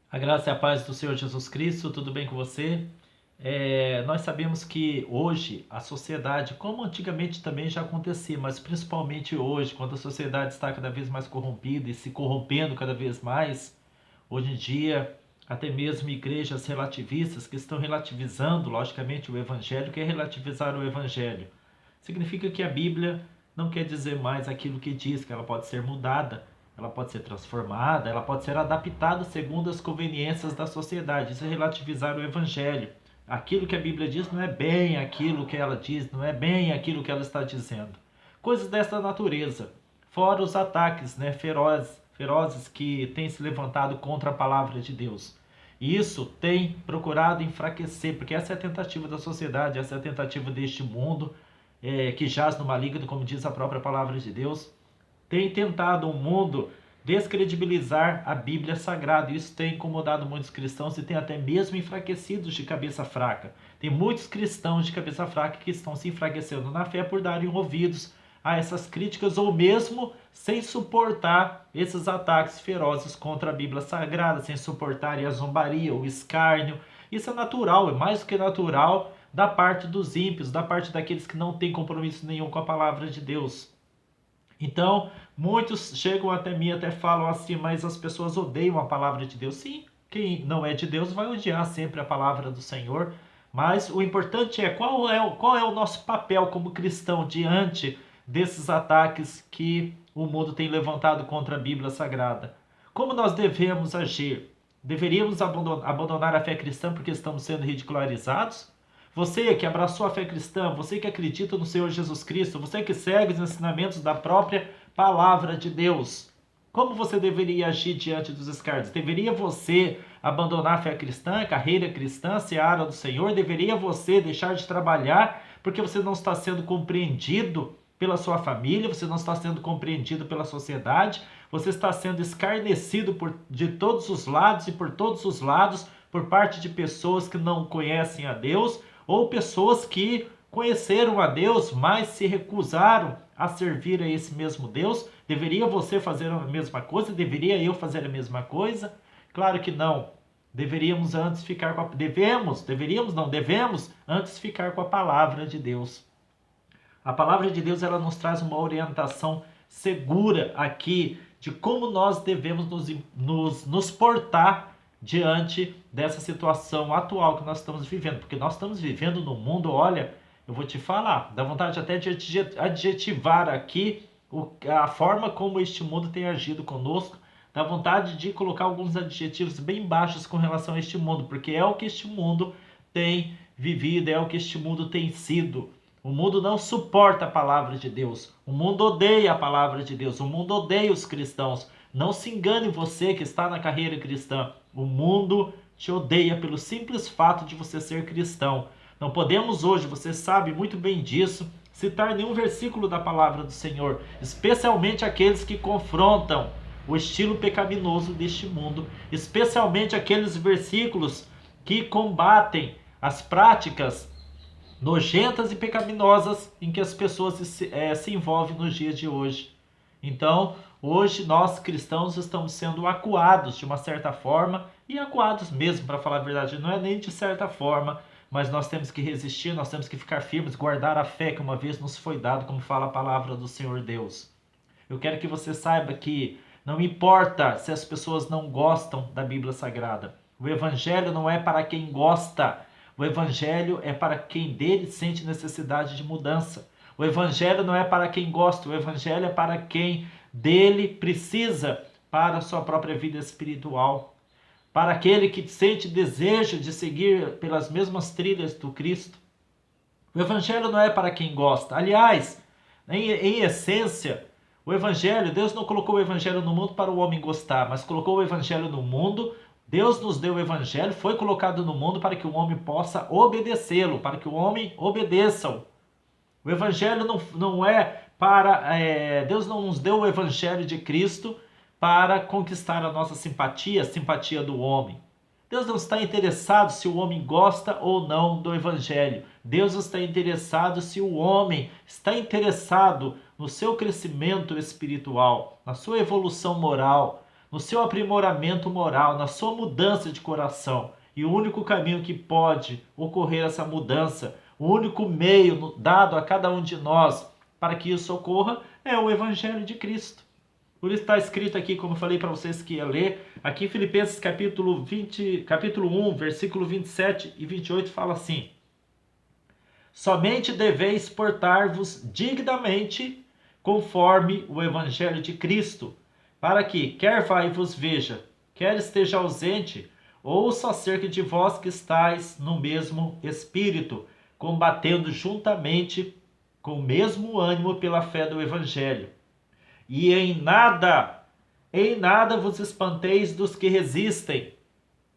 A graça e a paz do Senhor Jesus Cristo, tudo bem com você? Nós sabemos que hoje a sociedade, como antigamente também já acontecia, mas principalmente hoje, quando a sociedade está cada vez mais corrompida e se corrompendo cada vez mais, hoje em dia, até mesmo igrejas relativistas que estão relativizando, logicamente, o Evangelho, que é relativizar o Evangelho. Significa que a Bíblia não quer dizer mais aquilo que diz, que ela pode ser mudada, ela pode ser transformada, ela pode ser adaptada segundo as conveniências da sociedade. Isso é relativizar o Evangelho. Aquilo que a Bíblia diz não é bem aquilo que ela diz, não é bem aquilo que ela está dizendo. Coisas dessa natureza. Fora os ataques, né, ferozes que têm se levantado contra a palavra de Deus. E isso tem procurado enfraquecer, porque essa é a tentativa da sociedade, essa é a tentativa deste mundo, que jaz no maligno, como diz a própria palavra de Deus, tem tentado o mundo descredibilizar a Bíblia Sagrada. Isso tem incomodado muitos cristãos e tem até mesmo enfraquecidos de cabeça fraca. Tem muitos cristãos de cabeça fraca que estão se enfraquecendo na fé por darem ouvidos a essas críticas ou mesmo sem suportar esses ataques ferozes contra a Bíblia Sagrada, sem suportarem a zombaria, o escárnio. Isso é natural, é mais do que natural da parte dos ímpios, da parte daqueles que não têm compromisso nenhum com a palavra de Deus. Então, muitos chegam até mim, até falam assim, mas as pessoas odeiam a palavra de Deus. Sim, quem não é de Deus vai odiar sempre a palavra do Senhor, mas o importante é qual é o nosso papel como cristão diante desses ataques que o mundo tem levantado contra a Bíblia Sagrada. Como nós devemos agir? Deveríamos abandonar a fé cristã porque estamos sendo ridicularizados? Você que abraçou a fé cristã, você que acredita no Senhor Jesus Cristo, você que segue os ensinamentos da própria palavra de Deus, como você deveria agir diante dos escárnios? Deveria você abandonar a fé cristã, a carreira cristã, a seara do Senhor? Deveria você deixar de trabalhar porque você não está sendo compreendido pela sua família, você não está sendo compreendido pela sociedade, você está sendo escarnecido de todos os lados e por todos os lados por parte de pessoas que não conhecem a Deus ou pessoas que conheceram a Deus, mas se recusaram a servir a esse mesmo Deus. Deveria você fazer a mesma coisa? Deveria eu fazer a mesma coisa? Claro que não. Deveríamos antes ficar com a... devemos antes ficar com a palavra de Deus. A palavra de Deus, ela nos traz uma orientação segura aqui de como nós devemos nos portar diante dessa situação atual que nós estamos vivendo. Porque nós estamos vivendo num mundo, olha, eu vou te falar, dá vontade até de adjetivar aqui a forma como este mundo tem agido conosco, dá vontade de colocar alguns adjetivos bem baixos com relação a este mundo, porque é o que este mundo tem vivido, é o que este mundo tem sido. O mundo não suporta a palavra de Deus. O mundo odeia a palavra de Deus. O mundo odeia os cristãos. Não se engane você que está na carreira cristã. O mundo te odeia pelo simples fato de você ser cristão. Não podemos hoje, você sabe muito bem disso, citar nenhum versículo da palavra do Senhor, especialmente aqueles que confrontam o estilo pecaminoso deste mundo, especialmente aqueles versículos que combatem as práticas nojentas e pecaminosas em que as pessoas se envolvem nos dias de hoje. Então, hoje nós cristãos estamos sendo acuados de uma certa forma, e acuados mesmo, para falar a verdade, não é nem de certa forma, mas nós temos que resistir, nós temos que ficar firmes, guardar a fé que uma vez nos foi dado, como fala a palavra do Senhor Deus. Eu quero que você saiba que não importa se as pessoas não gostam da Bíblia Sagrada. O Evangelho não é para quem gosta. O Evangelho é para quem dele sente necessidade de mudança. O Evangelho não é para quem gosta. O Evangelho é para quem dele precisa para a sua própria vida espiritual. Para aquele que sente desejo de seguir pelas mesmas trilhas do Cristo. O Evangelho não é para quem gosta. Aliás, em essência, o Evangelho, Deus não colocou o Evangelho no mundo para o homem gostar, mas colocou o Evangelho no mundo. Deus nos deu o Evangelho, foi colocado no mundo para que o homem possa obedecê-lo, para que o homem obedeça-o. O Evangelho não é para... Deus não nos deu o Evangelho de Cristo para conquistar a nossa simpatia, a simpatia do homem. Deus não está interessado se o homem gosta ou não do Evangelho. Deus está interessado se o homem está interessado no seu crescimento espiritual, na sua evolução moral, no seu aprimoramento moral, na sua mudança de coração. E o único caminho que pode ocorrer essa mudança, o único meio dado a cada um de nós para que isso ocorra é o Evangelho de Cristo. Por isso está escrito aqui, como eu falei para vocês que ia ler, aqui em Filipenses capítulo 1, versículo 27 e 28 fala assim: somente deveis portar-vos dignamente conforme o Evangelho de Cristo, para que, quer vai vos veja, quer esteja ausente, ouça acerca de vós que estáis no mesmo Espírito, combatendo juntamente com o mesmo ânimo pela fé do Evangelho. E em nada vos espanteis dos que resistem,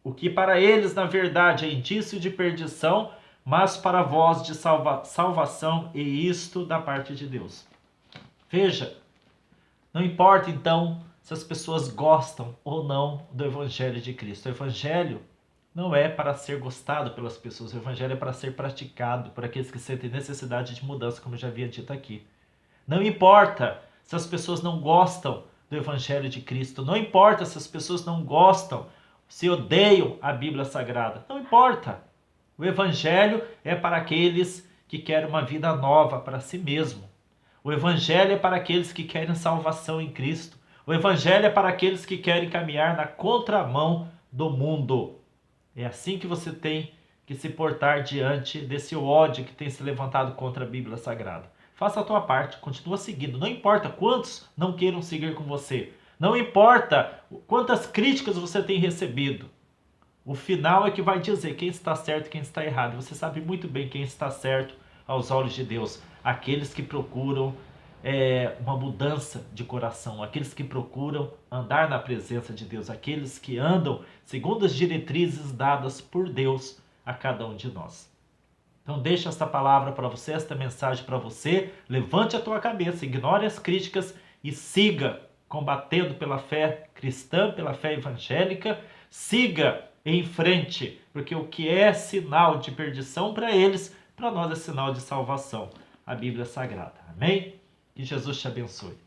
o que para eles, na verdade, é indício de perdição, mas para vós de salvação, e isto da parte de Deus. Veja, não importa então se as pessoas gostam ou não do Evangelho de Cristo. O Evangelho não é para ser gostado pelas pessoas, o Evangelho é para ser praticado por aqueles que sentem necessidade de mudança, como eu já havia dito aqui. Não importa se as pessoas não gostam do Evangelho de Cristo, não importa se as pessoas não gostam, se odeiam a Bíblia Sagrada, não importa. O Evangelho é para aqueles que querem uma vida nova para si mesmo. O Evangelho é para aqueles que querem salvação em Cristo. O Evangelho é para aqueles que querem caminhar na contramão do mundo. É assim que você tem que se portar diante desse ódio que tem se levantado contra a Bíblia Sagrada. Faça a tua parte, continua seguindo. Não importa quantos não queiram seguir com você. Não importa quantas críticas você tem recebido. O final é que vai dizer quem está certo e quem está errado. Você sabe muito bem quem está certo aos olhos de Deus. Aqueles que procuram uma mudança de coração. Aqueles que procuram andar na presença de Deus. Aqueles que andam segundo as diretrizes dadas por Deus a cada um de nós. Então deixa esta palavra para você, esta mensagem para você. Levante a tua cabeça, ignore as críticas e siga combatendo pela fé cristã, pela fé evangélica. Siga em frente, porque o que é sinal de perdição para eles, para nós é sinal de salvação. A Bíblia Sagrada. Amém? Que Jesus te abençoe.